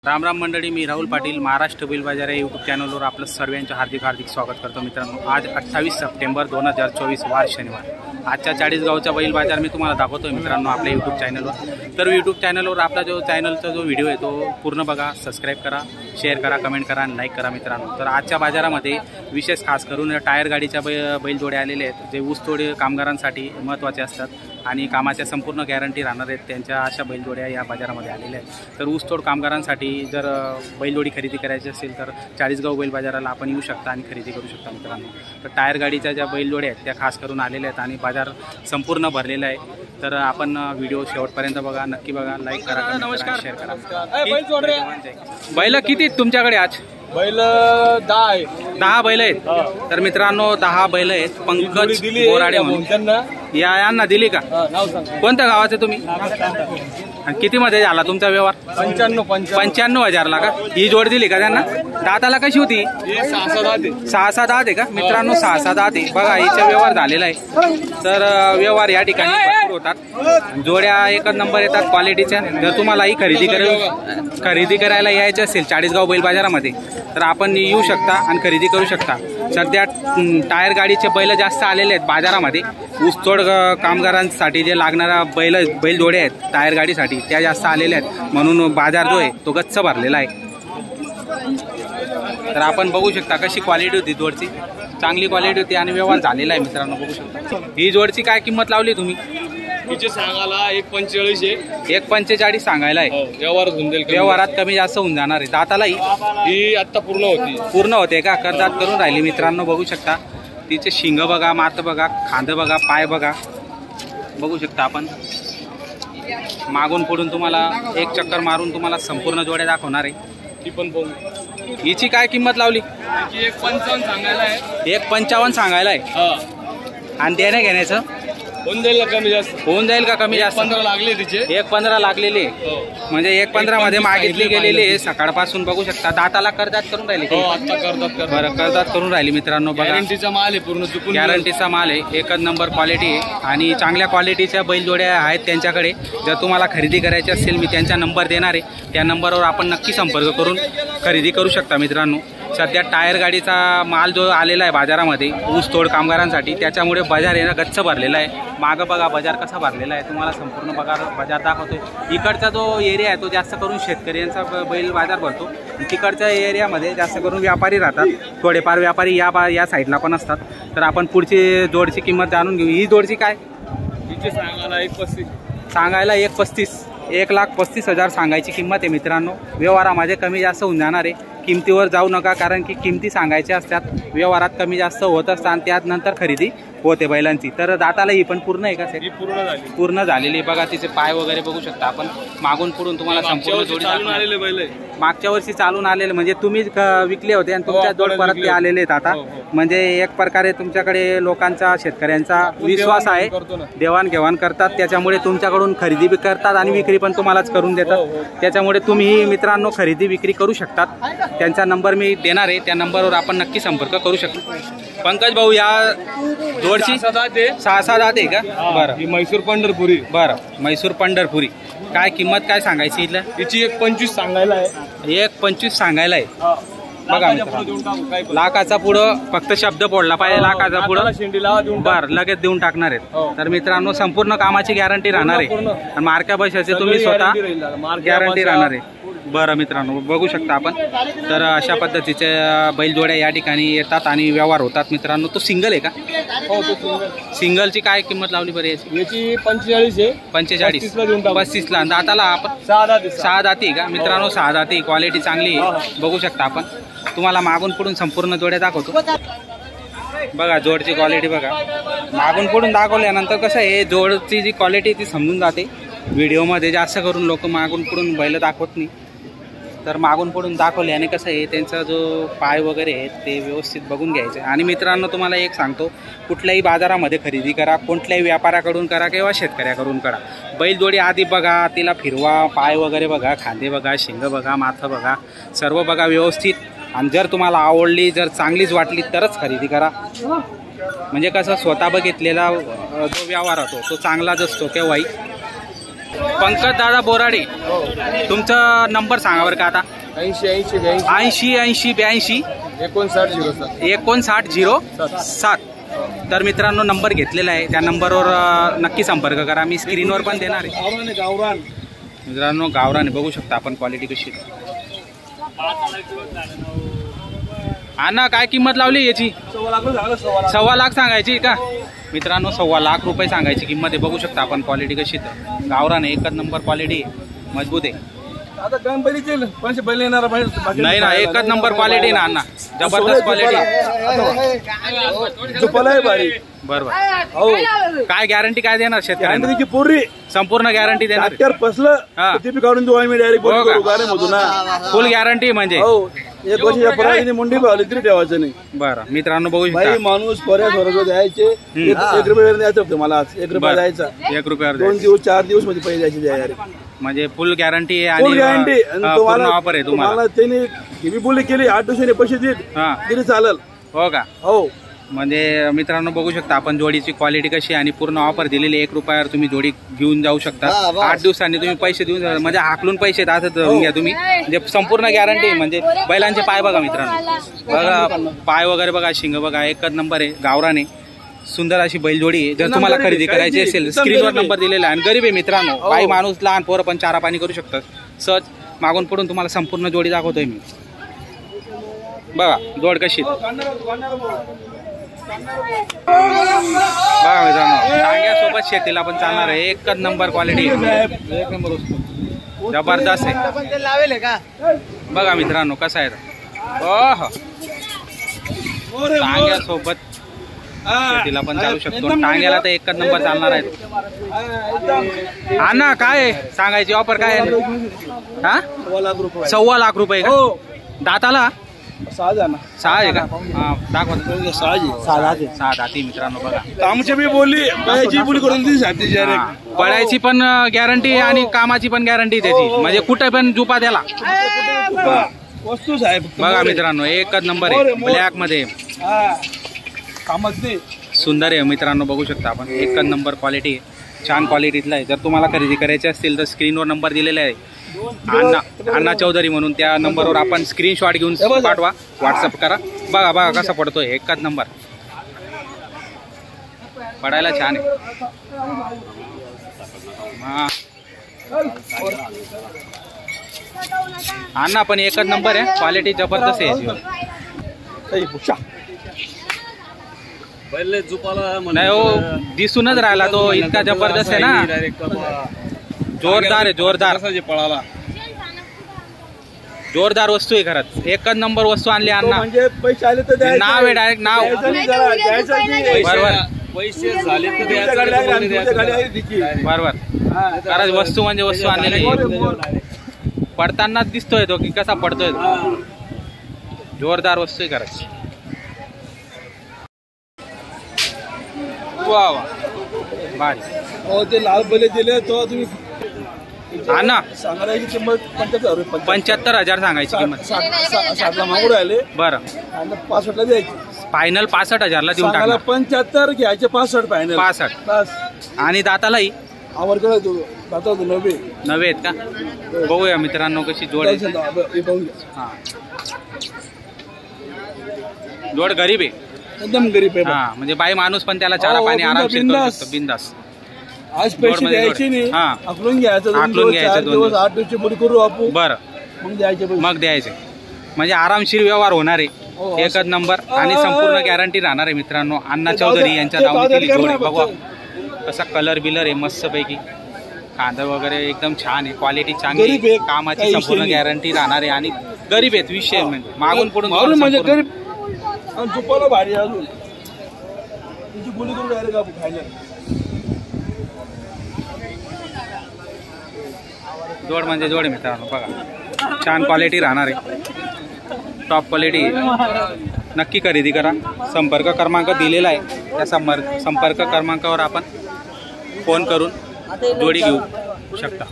राम राम मंडळी, मी राहुल पाटील महाराष्ट्र बैल बाजार या यूट्यूब चॅनलवर आपलं सर्वांचं हार्दिक स्वागत करतो। मित्रांनो, आज 28 सप्टेंबर 2024 वार शनिवार आजच्या चाळीसगावचा बैल बाजार मी तुम्हाला दाखवतोय मित्रांनो आपल्या यूट्यूब चॅनलवर। तर यूट्यूब चॅनलवर आपला चॅनलचा जो व्हिडिओ आहे तो पूर्ण बघा, सबस्क्राईब करा, शेअर करा, कमेंट करा आणि लाईक करा मित्रांनो। तर आजच्या बाजारामध्ये विशेष खास करून टायर गाडीच्या बैलजोडे आलेले आहेत, जे ऊसतोड कामगारांसाठी महत्त्वाचे असतात आणि कामाच्या संपूर्ण गॅरंटी राहणार आहेत, त्यांच्या अशा बैलजोड्या या बाजारामध्ये आलेल्या आहेत। तर ऊसतोड कामगारांसाठी जर बैलजोडी खरेदी करायची असेल तर चाळीसगाव बैल बाजाराला आपण येऊ शकता आणि खरेदी करू शकता मित्रांनो। तर टायर गाडीच्या ज्या बैलजोड्या आहेत त्या खास करून आलेल्या आहेत आणि बाजार संपूर्ण भरलेला आहे। तर आपण व्हिडिओ शेवटपर्यंत बघा, नक्की बघा, लाईक करा, नमस्कार, शेअर करा। बैल किती तुमच्याकडे आज? बैल 10 आहे। 10 बैल आहेत। तर मित्रांनो 10 बैल आहेत। पंकज बोराडे म्हणून यांना दिली का? कोणत्या गावाचे तुम्ही? आणि किती मध्ये झाला तुमचा व्यवहार? 95,000ला का? ही जोड दिली का त्यांना? दाताला कशी होती? 6-7 दात आहे का मित्रांनो? 6-7 दात आहे बघा, हिचा व्यवहार झालेला आहे। तर व्यवहार या ठिकाणी भरपूर होतात, जोड्या एकच नंबर येतात क्वालिटीच्या। जर तुम्हाला ही खरेदी करायला यायचं असेल चाळीसगाव बैल बाजारामध्ये तर आपण येऊ शकता आणि खरेदी करू शकता। सध्या टायर गाडीचे बैल जास्त आलेले आहेत बाजारामध्ये, ऊसतोड कामगारांसाठी जे लागणारा बैलजोडे आहेत टायर गाडीसाठी त्या जास्त आलेल्या आहेत, म्हणून बाजार जो आहे तो गच्च भरलेला आहे। तर आपण बघू शकता कशी क्वालिटी होती जोडची, चांगली क्वालिटी होती आणि व्यवहार झालेला आहे मित्रांनो, बघू शकता। ही जोडची काय किंमत लावली तुम्ही? तिचे सांगायला 1.45 आहे। 1.45 सांगायला आहे। व्यवहारात कमी जास्त होऊन जाणार आहे। दाताला ही आता पूर्ण होते का? कर्जात करून राहिली मित्रांनो, बघू शकता। तिचे शिंग बघा, मात बघा, खांद बघा, पाय बघा, बघू शकता आपण। मागून पुढून तुम्हाला एक चक्कर मारून तुम्हाला संपूर्ण जोड्या दाखवणार आहे। ती पण बघू। हिची काय किंमत लावली? 1.55 सांगायला आहे। 1.55 सांगायला आहे। आणि देण्या घेण्याचं होऊन जाईल कमी जास्त? होऊन जाईल का कमी जास्त? 15 लागले तिचे। 1.15 लागलेले, म्हणजे 1.15 मध्ये मागितली गेलेली आहे सकाळपासून, बघू शकता। दाताला कर्जात करून राहिली? बरं, कर्जात करून राहिली मित्रांनो बघा। गॅरंटीचा माल आहे, पूर्ण चुकून गॅरंटीचा माल आहे, एकच नंबर क्वालिटी आहे आणि चांगल्या क्वालिटीच्या बैलजोड्या आहेत त्यांच्याकडे। जर तुम्हाला खरेदी करायची असेल मी त्यांचा नंबर देणार आहे, त्या नंबरवर आपण नक्की संपर्क करून खरेदी करू शकता मित्रांनो। सध्या टायर गाडीचा माल जो आलेला आहे बाजारामध्ये ऊसतोड कामगारांसाठी, त्याच्यामुळे बाजार येणं गच्च भरलेला आहे। मागं बघा बाजार कसा भरलेला आहे, तुम्हाला संपूर्ण बाजार दाखवतोय। इकडचा जो एरिया आहे तो जास्त करून शेतकऱ्यांचा बैल बाजार भरतो, तिकडच्या एरियामध्ये जास्त करून व्यापारी राहतात, थोडेफार व्यापारी या साईडला पण असतात। तर आपण पुढची जोडची किंमत जाणून घेऊ। ही जोडची काय? तिचे सांगायला 1.35 सांगायला 1,35,000 सांगायची किंमत आहे मित्रांनो। व्यवहारामध्ये कमी जास्त होऊन जाणार आहे, किमतीवर जाऊ नका, कारण की किमती सांगायच्या असतात, व्यवहारात कमी जास्त होत असतात आणि त्यानंतर खरेदी होते बैलांची। तर दाताला ही पण पूर्ण आहे का? पूर्ण झालेली बघा, तिचे पाय वगैरे बघू शकता आपण। मागून पुढून तुम्हाला संपूर्ण जोडी आलेले बैल मागच्या वर्षी चालून आलेले, म्हणजे तुम्ही विकले होते आणि तुमच्या जोड परत ते आलेले आहेत आता। म्हणजे एक प्रकारे तुमच्याकडे लोकांचा, शेतकऱ्यांचा विश्वास आहे, देवाणघेवाण करतात, त्याच्यामुळे तुमच्याकडून खरेदी बी करतात आणि विक्री पण तुम्हालाच करून देतात। त्याच्यामुळे तुम्ही मित्रांनो खरेदी विक्री करू शकतात, त्यांचा नंबर मी देणार आहे, त्या नंबरवर आपण नक्की संपर्क करू शकतो। पंकज भाऊ, या जोडची 6-7 दात आहे का? बरं, म्हैसूर पंढरपुरी। बरं, म्हैसूर पंढरपुरी। काय किंमत काय सांगायची इथलं? तिची 1.25 सांगायला आहे। 1.25 सांगायला आहे बघा। लाखाचा पुढं फक्त शब्द पडला पाहिजे, लाखाचा पुढं बर लगेच देऊन टाकणार आहेत। तर मित्रांनो संपूर्ण कामाची गॅरंटी राहणार आहे आणि मार्क्या पैशाची तुम्ही स्वतः गॅरंटी राहणार आहे। बरं मित्रांनो, बघू शकता आपण। तर अशा पद्धतीचे बैलजोड्या या ठिकाणी येतात आणि व्यवहार होतात मित्रांनो। तो सिंगल आहे का? हो, तो सिंगल। सिंगलची काय किंमत लावली बरं याची? 45 आहे। 35ला दाताला आपण 6 दाती आहे का मित्रांनो? 6 दाती, क्वालिटी चांगली आहे, बघू शकता आपण। तुम्हाला मागून पुढून संपूर्ण जोड्या दाखवतो बघा, जोडची क्वालिटी बघा। मागून पुढून दाखवल्यानंतर कसं आहे, जोडची जी क्वालिटी ती समजून जाते व्हिडिओमध्ये। जास्त करून लोक मागून पुढून बैल दाखवत नाही, तर मागून पुढून दाखवले आणि कसं आहे त्यांचा जो पाय वगैरे आहे ते व्यवस्थित बघून घ्यायचे। आणि मित्रांनो तुम्हाला एक सांगतो, कुठल्याही बाजारामध्ये खरेदी करा, कोणत्याही व्यापाऱ्याकडून करा किंवा शेतकऱ्याकडून करा, बैलजोडी आधी बघा, तिला फिरवा, पाय वगैरे बघा, खांदे बघा, शिंग बघा, माथं बघा, सर्व बघा व्यवस्थित। आणि जर तुम्हाला आवडली, जर चांगलीच वाटली तरच खरेदी करा। म्हणजे कसं स्वतः बघितलेला जो व्यवहार होतो तो चांगलाच असतो केव्हाही। पंकज दादा बोराडे, तुमचा नंबर सांगा बरं का आता. 80 5907. तर मित्रांनो नंबर घेतलेला आहे, त्या नंबरवर नक्की संपर्क करा. मी स्क्रीनवर पण देणार आहे. मित्रांनो गावरान बघू शकता आपण क्वालिटी कशी. अण्णा काय किंमत लावली याची? 1.25 लाख सांगायची का मित्रांनो? 1.25 लाख रुपये सांगायची किंमत आहे. बघू शकता आपण क्वालिटी कशी. गावरान एकच नंबर क्वालिटी, मजबूत आहे. नाही ना, एकच नंबर क्वालिटी ना अण्णा, जबरदस्त क्वालिटी. बरोबर. काय गॅरंटी काय देणार शेतकऱ्यांना? पूर्ण संपूर्ण गॅरंटी देणार. काढून देऊ आम्ही डायरेक्ट फुल गॅरंटी म्हणजे 1 वर्षाच्या पुराने मुंडी भावली तरी ठेवायचं नाही. बरं मित्रांनो बघू भाई शकता. माणूस पर्याय द्यायचे 1 रुपयावर द्यायचं होतं मला आज. 1 रुपया द्यायचा. 1 रुपयावर 2 दिवस 4 दिवस मध्ये पैसे द्यायचे डायरेक्ट. म्हणजे फुल गॅरंटी आहे फुल गॅरंटी. पूर्ण ऑफर आहे तुम्हाला. त्यांनी मी बोली केली 8 दिवसांनी पैसे देत तरी चालेल. हो का? हो. म्हणजे मित्रांनो बघू शकता आपण जोडीची क्वालिटी कशी आणि पूर्ण ऑफर दिलेली. 1 रुपयावर तुम्ही जोडी घेऊन जाऊ शकता. 8 दिवसांनी तुम्ही पैसे देऊन म्हणजे हाकलून पैसे असं धरून घ्या तुम्ही. म्हणजे संपूर्ण गॅरंटी. म्हणजे बैलांचे पाय बघा मित्रांनो, बघा पाय वगैरे बघा, शिंग बघा, एकच नंबर आहे. गावराने सुंदर अशी बैलजोडी आहे. जर तुम्हाला खरेदी करायची असेल स्क्रीनवर नंबर दिलेला आहे. आणि गरीब आहे मित्रांनो, बाई माणूस लहान पोरं पण चारा पाणी करू शकतात. सहज मागून पडून तुम्हाला संपूर्ण जोडी दाखवतोय मी. बघा जोड कशी बघा मित्रांनो, टांग्यासोबत शेतीला पण चालणार आहे. एकच नंबर क्वालिटी, जबरदस्त आहे. बघा मित्रांनो कसा आहे. टांग्यासोबत शेतीला पण चालू शकतो. टांग्याला तर एकच नंबर चालणार आहे. अण्णा काय सांगायची ऑफर काय आहे? 1.25 लाख रुपये का? दाताला 6 आहे का? दाखवा. 6 दाती मित्रांनो बघा. कामची बी बोलली, पळायची बोली करून दिली. पळायची पण गॅरंटी आणि कामाची पण गॅरंटी त्याची. म्हणजे कुठे पण जुपा द्याला वस्तू साहेब. बघा मित्रांनो एकच नंबर आहे. ब्लॅक मध्ये सुंदर आहे मित्रांनो, बघू शकता आपण. एकच नंबर क्वालिटी, छान क्वालिटीतला आहे. जर तुम्हाला खरेदी करायची असतील तर स्क्रीनवर नंबर दिलेला आहे. अण्णा चौधरी म्हणून. त्या नंबरवर आपण स्क्रीनशॉट घेऊन पाठवा, व्हॉट्सअप करा. बघा बघा कसा पडतोय. एकच नंबर पडायला छान आहे. अण्णा पण एकच नंबर आहे. क्वालिटी जबरदस्त आहे. नाही हो, दिसूनच राहिला तो इतका जबरदस्त आहे ना. जोरदार आहे, जोरदार पळाला. जोरदार वस्तू आहे खरंच. एकच नंबर वस्तू आणली अण्णा. म्हणजे पैसे आले तर नाव आहे डायरेक्ट नाव. बरोबर बरोबर. खरंच वस्तू म्हणजे वस्तू आणलेली. पडतानाच दिसतोय तो की कसा पडतोय. जोरदार वस्तू आहे खरंच. वा वा भारी. हो ते लाल बैल दिले तो तुम्ही अण्णा सांगायची किंमत 75,000 सांगायची किंमत. 60ला मागून राहिले. बरं. 65ला द्यायची. फायनल 65,000ला देऊन टाकला. 75 घ्यायचे, 65 फायनल. 65. आणि दातालाही आवडकडे दाता 9 आहेत का? बघूया मित्रांनो कशी जोड आहे. हा जोड गरीब आहे एकदम गरीब आहे. हा म्हणजे बाई माणूस पण त्याला चारा पाणी आरामशीर करू शकतो. बिंदास. आज पैसे द्यायचे नाही, आकलून घ्यायचं. 8 दिवसाची मुली करू आपण. बरं मग द्यायचे. म्हणजे आरामशीर व्यवहार होणार आहे. एकच नंबर आणि संपूर्ण गॅरंटी राहणार आहे मित्रांनो. अण्णा चौधरी यांच्या दावणीतली जोड आहे. बघा कसा कलर बिलर आहे मस्त पैकी. कांदा वगैरे एकदम छान आहे. क्वालिटी चांगली. कामाची संपूर्ण गॅरंटी राहणार आहे. आणि गरीब आहेत विषय म्हणजे मागून पडून म्हणजे गरीब. झोपायला भारी अजून तुमची बोली करून डायरेक्ट आपण खायला. जोड म्हणजे जोड मित्रांनो बघा. छान क्वालिटी राहणार आहे. Top quality. नक्की खरेदी करा. संपर्क क्रमांक दिलेला आहे. त्या संपर्क क्रमांकावर आपण फोन करून जोडी घेऊ शकता.